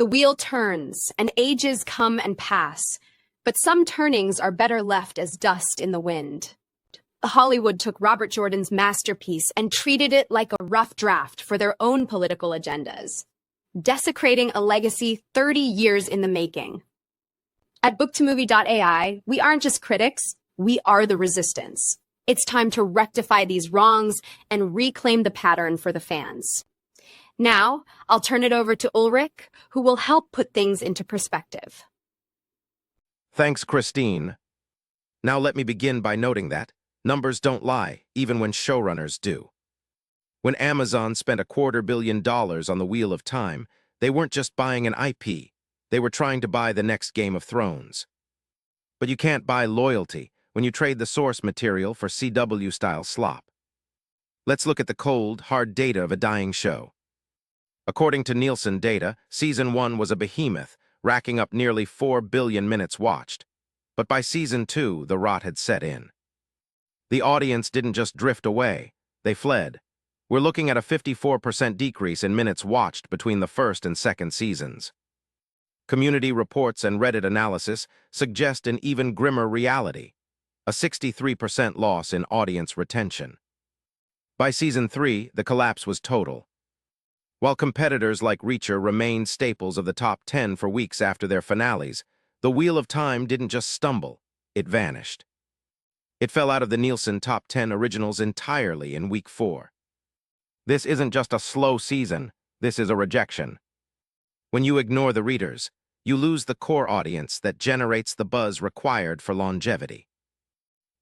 The wheel turns, and ages come and pass, but some turnings are better left as dust in the wind. Hollywood took Robert Jordan's masterpiece and treated it like a rough draft for their own political agendas, desecrating a legacy 30 years in the making. At BookToMovie.ai, we aren't just critics, we are the resistance. It's time to rectify these wrongs and reclaim the pattern for the fans. Now, I'll turn it over to Ulrich, who will help put things into perspective. Thanks, Christine. Now let me begin by noting that numbers don't lie, even when showrunners do. When Amazon spent $250 million on the Wheel of Time, they weren't just buying an IP, they were trying to buy the next Game of Thrones. But you can't buy loyalty when you trade the source material for CW-style slop. Let's look at the cold, hard data of a dying show. According to Nielsen data, Season 1 was a behemoth, racking up nearly 4 billion minutes watched. But by Season 2, the rot had set in. The audience didn't just drift away, they fled. We're looking at a 54% decrease in minutes watched between the first and second seasons. Community reports and Reddit analysis suggest an even grimmer reality, a 63% loss in audience retention. By Season 3, the collapse was total. While competitors like Reacher remained staples of the top 10 for weeks after their finales, the Wheel of Time didn't just stumble, it vanished. It fell out of the Nielsen Top 10 Originals entirely in Week 4. This isn't just a slow season, this is a rejection. When you ignore the readers, you lose the core audience that generates the buzz required for longevity.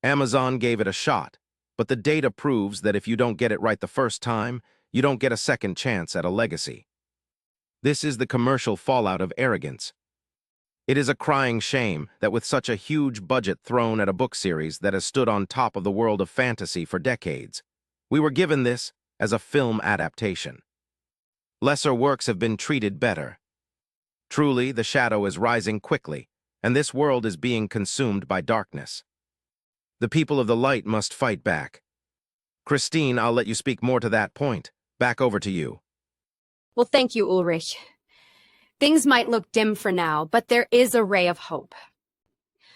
Amazon gave it a shot, but the data proves that if you don't get it right the first time, you don't get a second chance at a legacy. This is the commercial fallout of arrogance. It is a crying shame that with such a huge budget thrown at a book series that has stood on top of the world of fantasy for decades, we were given this as a film adaptation. Lesser works have been treated better. Truly, the shadow is rising quickly, and this world is being consumed by darkness. The people of the light must fight back. Christine, I'll let you speak more to that point. Back over to you. Well, thank you, Ulrich. Things might look dim for now, but there is a ray of hope.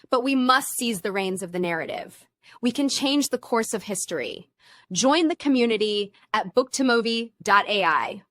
But we must seize the reins of the narrative. We can change the course of history. Join the community at BookToMovie.ai.